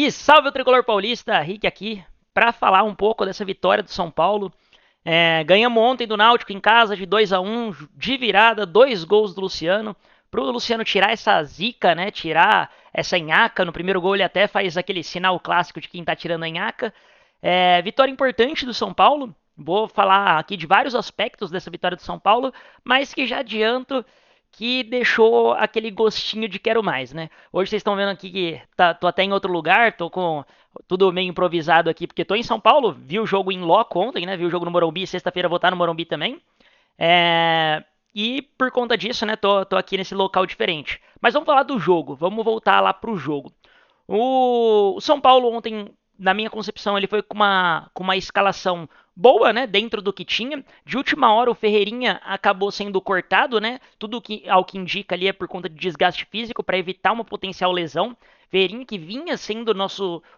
E salve o tricolor paulista, Rick aqui, para falar um pouco dessa vitória do São Paulo. Ganhamos ontem do Náutico em casa de 2-1, de virada, 2 gols do Luciano. Pro Luciano tirar essa zica, né? Tirar essa nhaca. No primeiro gol ele até faz aquele sinal clássico de quem tá tirando a nhaca. Vitória importante do São Paulo. Vou falar aqui de vários aspectos dessa vitória do São Paulo, mas que já adianto que deixou aquele gostinho de quero mais, né? Hoje vocês estão vendo aqui que tô até em outro lugar, tô com tudo meio improvisado aqui, porque tô em São Paulo, vi o jogo em loco ontem, né? Vi o jogo no Morumbi, sexta-feira vou estar no Morumbi também. E por conta disso, né, tô aqui nesse local diferente. Mas vamos falar do jogo, vamos voltar lá pro jogo. O São Paulo ontem, na minha concepção, ele foi com uma escalação boa, né, dentro do que tinha. De última hora, o Ferreirinha acabou sendo cortado, né? Tudo que, ao que indica ali é por conta de desgaste físico para evitar uma potencial lesão. Ferreirinha que vinha sendo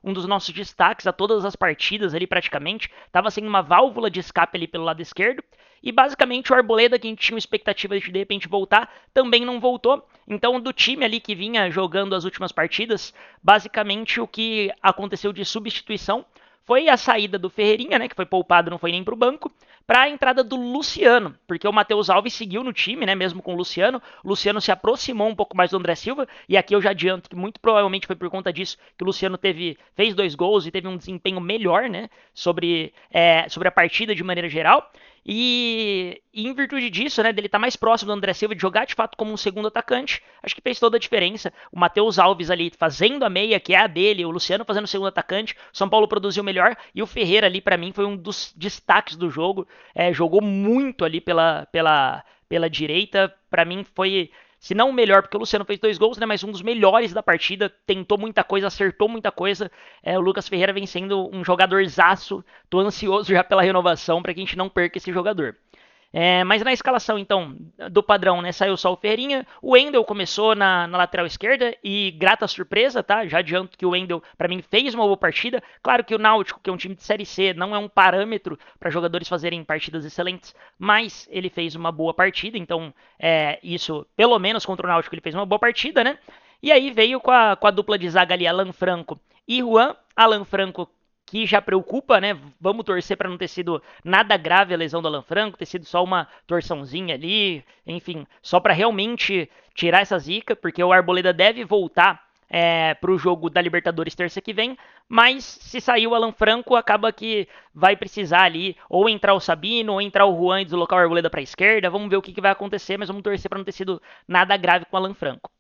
um dos nossos destaques a todas as partidas ali praticamente, estava sendo uma válvula de escape ali pelo lado esquerdo. E basicamente o Arboleda, que a gente tinha expectativa de repente voltar, também não voltou. Então, do time ali que vinha jogando as últimas partidas, basicamente o que aconteceu de substituição foi a saída do Ferreirinha, né, que foi poupado, não foi nem para o banco, para a entrada do Luciano, porque o Matheus Alves seguiu no time, né, mesmo com o Luciano. O Luciano se aproximou um pouco mais do André Silva, e aqui eu já adianto que muito provavelmente foi por conta disso que o Luciano fez 2 gols e teve um desempenho melhor, né, sobre a partida de maneira geral. E em virtude disso, né, dele estar mais próximo do André Silva, de jogar de fato como um segundo atacante, acho que fez toda a diferença. O Matheus Alves ali fazendo a meia, que é a dele, o Luciano fazendo o segundo atacante, o São Paulo produziu melhor, e o Ferreira ali, para mim, foi um dos destaques do jogo. Jogou muito ali pela direita, para mim foi, se não o melhor, porque o Luciano fez 2 gols, né, mas um dos melhores da partida, tentou muita coisa, acertou muita coisa. O Lucas Ferreira vem sendo um jogadorzaço, tô ansioso já pela renovação para que a gente não perca esse jogador. Mas na escalação, então, do padrão, né, saiu só o Ferreirinha, o Wendel começou na lateral esquerda e grata surpresa, tá? Já adianto que o Wendel, para mim, fez uma boa partida. Claro que o Náutico, que é um time de Série C, não é um parâmetro para jogadores fazerem partidas excelentes, mas ele fez uma boa partida, então isso, pelo menos contra o Náutico, ele fez uma boa partida, né? E aí veio com a dupla de zaga ali, Alan Franco e Juan. Alan Franco que já preocupa, né? Vamos torcer para não ter sido nada grave a lesão do Alan Franco, ter sido só uma torçãozinha ali, enfim, só para realmente tirar essa zica, porque o Arboleda deve voltar para o jogo da Libertadores terça que vem, mas se sair o Alan Franco, acaba que vai precisar ali ou entrar o Sabino, ou entrar o Juan e deslocar o Arboleda para a esquerda, vamos ver o que vai acontecer, mas vamos torcer para não ter sido nada grave com o Alan Franco.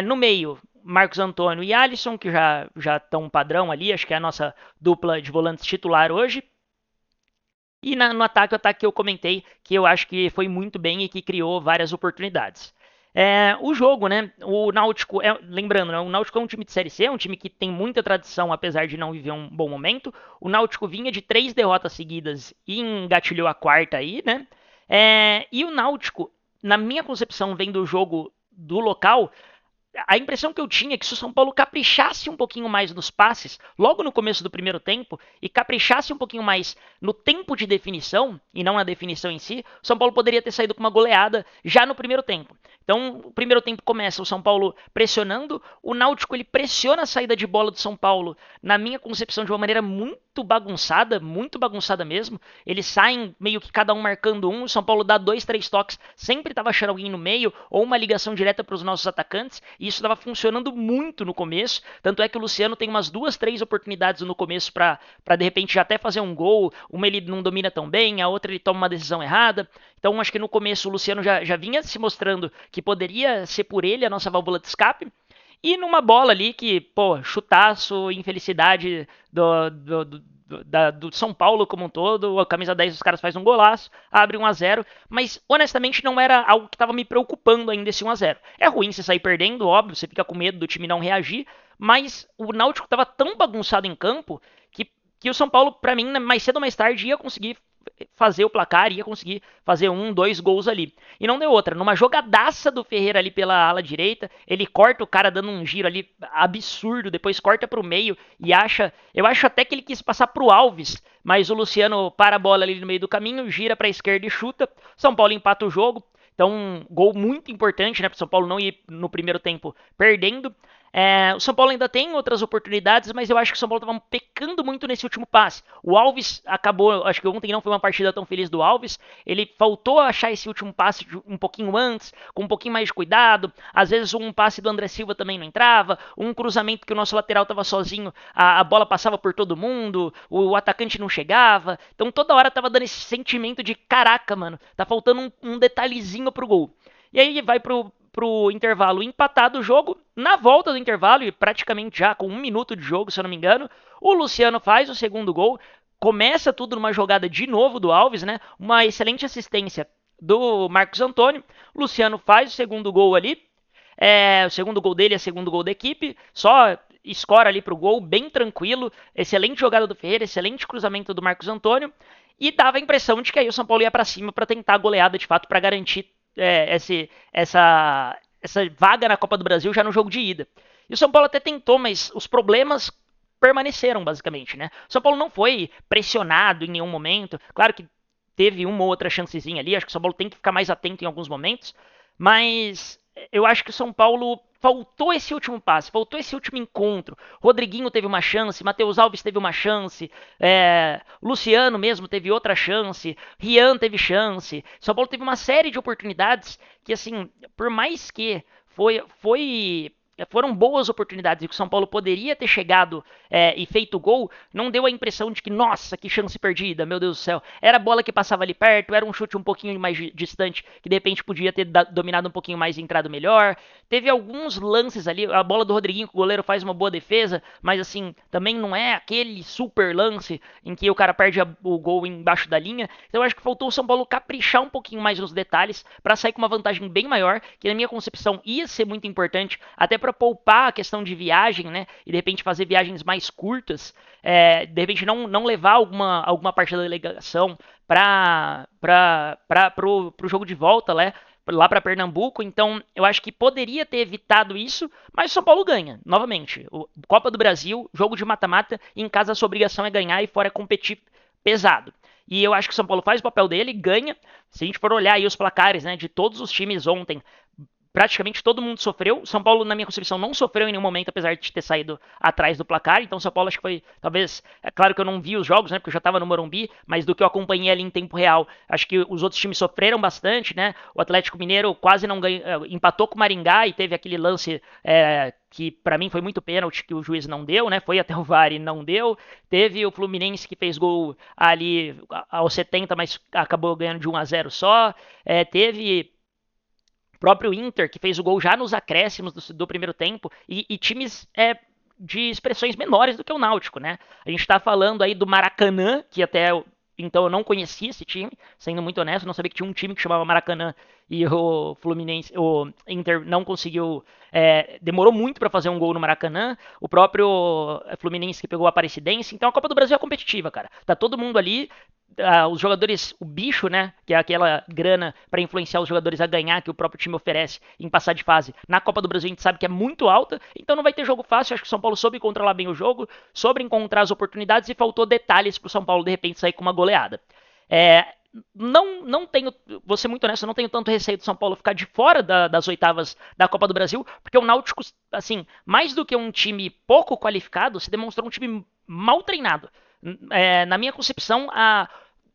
No meio, Marcos Antônio e Alisson, que já estão padrão ali, acho que é a nossa dupla de volantes titular hoje. E no ataque, o ataque que eu comentei, que eu acho que foi muito bem e que criou várias oportunidades. O jogo, né? O Náutico, lembrando, né, o Náutico é um time de Série C, é um time que tem muita tradição, apesar de não viver um bom momento. O Náutico vinha de 3 derrotas seguidas e engatilhou a quarta aí, né? E o Náutico, na minha concepção, vendo o jogo do local, a impressão que eu tinha é que se o São Paulo caprichasse um pouquinho mais nos passes, logo no começo do primeiro tempo, e caprichasse um pouquinho mais no tempo de definição, e não na definição em si, o São Paulo poderia ter saído com uma goleada já no primeiro tempo. Então, o primeiro tempo começa o São Paulo pressionando, o Náutico ele pressiona a saída de bola do São Paulo, na minha concepção, de uma maneira muito bagunçada mesmo. Eles saem meio que cada um marcando um, o São Paulo dá 2, 3 toques, sempre estava achando alguém no meio, ou uma ligação direta para os nossos atacantes, e isso estava funcionando muito no começo. Tanto é que o Luciano tem umas 2, 3 oportunidades no começo para de repente já até fazer um gol. Uma ele não domina tão bem, a outra ele toma uma decisão errada. Então acho que no começo o Luciano já vinha se mostrando que poderia ser por ele a nossa válvula de escape. E numa bola ali que, pô, chutaço, infelicidade do São Paulo como um todo, a camisa 10 dos caras faz um golaço, abre 1-0, mas honestamente não era algo que estava me preocupando ainda esse 1-0. É ruim você sair perdendo, óbvio, você fica com medo do time não reagir, mas o Náutico estava tão bagunçado em campo que o São Paulo, para mim, mais cedo ou mais tarde, ia conseguir fazer o placar, ia conseguir fazer 1, 2 gols ali. E não deu outra. Numa jogadaça do Ferreira ali pela ala direita, ele corta o cara dando um giro ali absurdo, depois corta pro meio e eu acho até que ele quis passar pro Alves, mas o Luciano para a bola ali no meio do caminho, gira pra esquerda e chuta. São Paulo empata o jogo. Então, um gol muito importante, né, para São Paulo não ir no primeiro tempo perdendo. O São Paulo ainda tem outras oportunidades, mas eu acho que o São Paulo estava pecando muito nesse último passe. O Alves acabou, acho que ontem não foi uma partida tão feliz do Alves. Ele faltou achar esse último passe um pouquinho antes, com um pouquinho mais de cuidado. Às vezes um passe do André Silva também não entrava, um cruzamento que o nosso lateral estava sozinho, a bola passava por todo mundo, o atacante não chegava. Então toda hora tava dando esse sentimento de caraca, mano, tá faltando um detalhezinho pro gol. E aí vai pro intervalo empatado o jogo. Na volta do intervalo, e praticamente já com 1 minuto de jogo, se eu não me engano, o Luciano faz o segundo gol. Começa tudo numa jogada de novo do Alves, né? Uma excelente assistência do Marcos Antônio. Luciano faz o segundo gol ali. O segundo gol dele é o segundo gol da equipe. Só escora ali pro gol, bem tranquilo. Excelente jogada do Ferreira, excelente cruzamento do Marcos Antônio. E dava a impressão de que aí o São Paulo ia para cima para tentar a goleada de fato, para garantir essa vaga na Copa do Brasil já no jogo de ida. E o São Paulo até tentou, mas os problemas permaneceram, basicamente, né? O São Paulo não foi pressionado em nenhum momento. Claro que teve uma ou outra chancezinha ali, acho que o São Paulo tem que ficar mais atento em alguns momentos, mas eu acho que o São Paulo faltou esse último passe, faltou esse último encontro. Rodriguinho teve uma chance, Matheus Alves teve uma chance, Luciano mesmo teve outra chance, Rian teve chance. São Paulo teve uma série de oportunidades que, assim, por mais que foram boas oportunidades e que o São Paulo poderia ter chegado e feito gol, não deu a impressão de que, nossa, que chance perdida, meu Deus do céu. Era a bola que passava ali perto, era um chute um pouquinho mais distante, que de repente podia ter dominado um pouquinho mais e entrado melhor. Teve alguns lances ali, a bola do Rodriguinho, que o goleiro faz uma boa defesa, mas assim, também não é aquele super lance em que o cara perde o gol embaixo da linha. Então eu acho que faltou o São Paulo caprichar um pouquinho mais nos detalhes para sair com uma vantagem bem maior, que na minha concepção ia ser muito importante, até para poupar a questão de viagem, né? E de repente fazer viagens mais curtas, de repente não levar alguma parte da delegação pro jogo de volta, né? Lá para Pernambuco, então eu acho que poderia ter evitado isso, mas o São Paulo ganha, novamente. Copa do Brasil, jogo de mata-mata, em casa a sua obrigação é ganhar e fora é competir pesado. E eu acho que o São Paulo faz o papel dele, ganha. Se a gente for olhar aí os placares, né, de todos os times ontem, praticamente todo mundo sofreu. São Paulo, na minha concepção, não sofreu em nenhum momento, apesar de ter saído atrás do placar. Então, São Paulo acho que foi, talvez, é claro que eu não vi os jogos, né, porque eu já estava no Morumbi, mas do que eu acompanhei ali em tempo real, acho que os outros times sofreram bastante, né? O Atlético Mineiro quase não ganhou, empatou com o Maringá e teve aquele lance que para mim foi muito pênalti que o juiz não deu, né? Foi até o VAR e não deu. Teve o Fluminense que fez gol ali aos 70, mas acabou ganhando de 1-0 só. Teve próprio Inter, que fez o gol já nos acréscimos do primeiro tempo, e times de expressões menores do que o Náutico, né? A gente tá falando aí do Maracanã, que até então eu não conhecia esse time, sendo muito honesto, não sabia que tinha um time que chamava Maracanã e o Fluminense, o Inter não conseguiu, demorou muito para fazer um gol no Maracanã, o próprio Fluminense que pegou a Aparecidense, então a Copa do Brasil é competitiva, cara. Tá todo mundo ali, os jogadores, o bicho, né, que é aquela grana para influenciar os jogadores a ganhar que o próprio time oferece em passar de fase. Na Copa do Brasil a gente sabe que é muito alta, então não vai ter jogo fácil. Acho que o São Paulo soube controlar bem o jogo, soube encontrar as oportunidades e faltou detalhes para o São Paulo de repente sair com uma goleada. Não tenho, vou ser muito honesto, não tenho tanto receio do São Paulo ficar de fora das oitavas da Copa do Brasil, porque o Náutico, assim, mais do que um time pouco qualificado, se demonstrou um time mal treinado. Na minha concepção,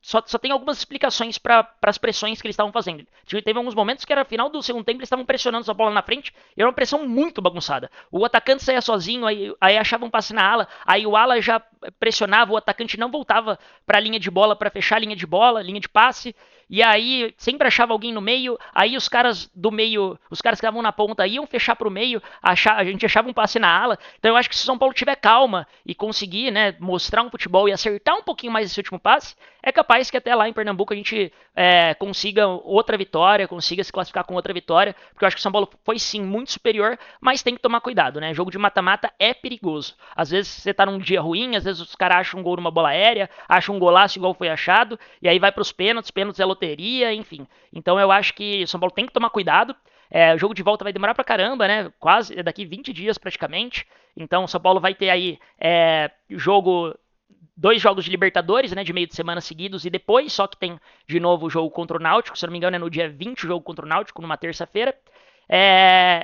só tem algumas explicações para as pressões que eles estavam fazendo. Teve alguns momentos que era final do segundo tempo, eles estavam pressionando a bola na frente, e era uma pressão muito bagunçada. O atacante saía sozinho, aí achava um passe na ala, aí o ala já pressionava, o atacante não voltava para a linha de bola, para fechar a linha de bola, linha de passe, e aí sempre achava alguém no meio, aí os caras do meio, os caras que estavam na ponta iam fechar para o meio, a gente achava um passe na ala. Então eu acho que se o São Paulo tiver calma e conseguir, né, mostrar um futebol e acertar um pouquinho mais esse último passe, é capaz que até lá em Pernambuco a gente consiga outra vitória, consiga se classificar com outra vitória, porque eu acho que o São Paulo foi sim muito superior, mas tem que tomar cuidado, né? Jogo de mata-mata é perigoso. Às vezes você tá num dia ruim, às vezes os caras acham um gol numa bola aérea, acham um golaço igual foi achado, e aí vai pros pênaltis, pênaltis é loteria, enfim. Então eu acho que o São Paulo tem que tomar cuidado. O jogo de volta vai demorar pra caramba, né? Quase daqui 20 dias praticamente. Então o São Paulo vai ter aí dois jogos de Libertadores, né, de meio de semana seguidos, e depois só que tem de novo o jogo contra o Náutico, se não me engano é no dia 20 o jogo contra o Náutico, numa terça-feira.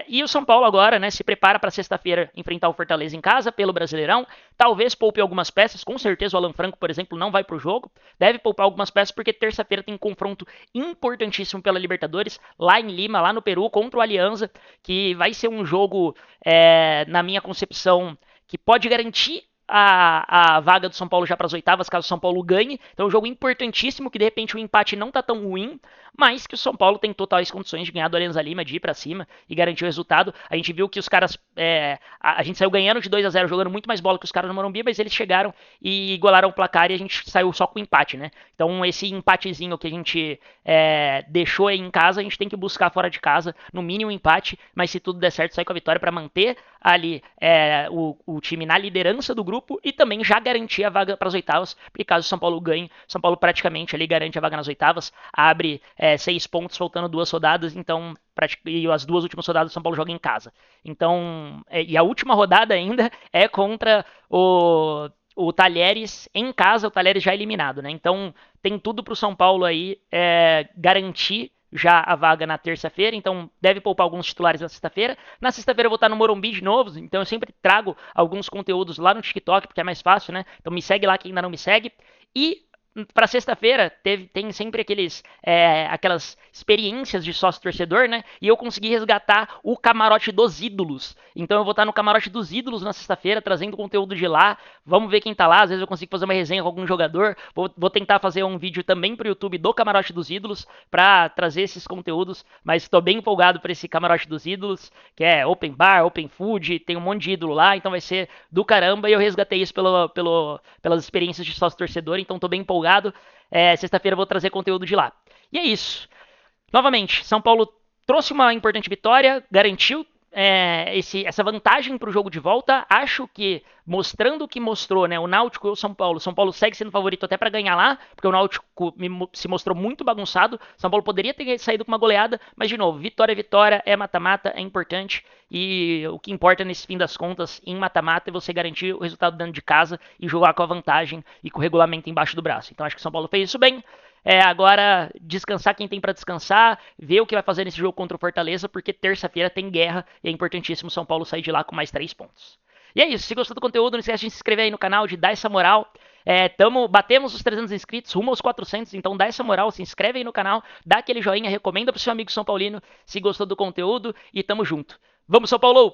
E o São Paulo agora, né, se prepara para sexta-feira enfrentar o Fortaleza em casa pelo Brasileirão. Talvez poupe algumas peças, com certeza o Alan Franco, por exemplo, não vai para o jogo. Deve poupar algumas peças porque terça-feira tem um confronto importantíssimo pela Libertadores, lá em Lima, lá no Peru, contra o Alianza, que vai ser um jogo, na minha concepção, que pode garantir a vaga do São Paulo já para as oitavas, caso o São Paulo ganhe. Então é um jogo importantíssimo, que de repente o empate não tá tão ruim, mas que o São Paulo tem totais condições de ganhar do Alianza Lima, de ir para cima e garantir o resultado. A gente viu que os caras, a gente saiu ganhando de 2-0, jogando muito mais bola que os caras no Morumbi, mas eles chegaram e igualaram o placar e a gente saiu só com empate, né? Então esse empatezinho que a gente deixou aí em casa, a gente tem que buscar fora de casa, no mínimo empate, mas se tudo der certo, sai com a vitória para manter ali o time na liderança do grupo e também já garantir a vaga para as oitavas, porque caso o São Paulo ganhe, São Paulo praticamente ali garante a vaga nas oitavas, abre 6 pontos faltando 2 rodadas, então e as 2 últimas rodadas o São Paulo joga em casa. Então, e a última rodada ainda é contra o Talheres em casa, o Talheres já eliminado, né? Então tem tudo para o São Paulo aí garantir já a vaga na terça-feira, então deve poupar alguns titulares na sexta-feira. Na sexta-feira eu vou estar no Morumbi de novo, então eu sempre trago alguns conteúdos lá no TikTok, porque é mais fácil, né? Então me segue lá quem ainda não me segue. E para sexta-feira tem sempre aquelas experiências de sócio torcedor, né? E eu consegui resgatar o camarote dos ídolos. Então eu vou estar no camarote dos ídolos na sexta-feira, trazendo conteúdo de lá. Vamos ver quem tá lá. Às vezes eu consigo fazer uma resenha com algum jogador. Vou tentar fazer um vídeo também pro YouTube do camarote dos ídolos para trazer esses conteúdos. Mas estou bem empolgado para esse camarote dos ídolos, que é open bar, open food, tem um monte de ídolo lá. Então vai ser do caramba. E eu resgatei isso pelas experiências de sócio torcedor. Então estou bem empolgado. Sexta-feira eu vou trazer conteúdo de lá. E é isso. Novamente, São Paulo trouxe uma importante vitória, garantiu essa vantagem para o jogo de volta. Acho que, mostrando o que mostrou, né, o Náutico e o São Paulo segue sendo favorito até para ganhar lá, porque o Náutico se mostrou muito bagunçado. São Paulo poderia ter saído com uma goleada, mas, de novo, vitória é vitória, é mata-mata, é importante. E o que importa nesse fim das contas, em mata-mata, é você garantir o resultado dentro de casa e jogar com a vantagem e com o regulamento embaixo do braço. Então acho que o São Paulo fez isso bem. Agora descansar quem tem para descansar, ver o que vai fazer nesse jogo contra o Fortaleza, porque terça-feira tem guerra e é importantíssimo o São Paulo sair de lá com mais 3 pontos. E é isso, se gostou do conteúdo, não esquece de se inscrever aí no canal, de dar essa moral. Batemos os 300 inscritos, rumo aos 400, então dá essa moral, se inscreve aí no canal, dá aquele joinha, recomenda pro seu amigo São Paulino se gostou do conteúdo e tamo junto. Vamos, São Paulo!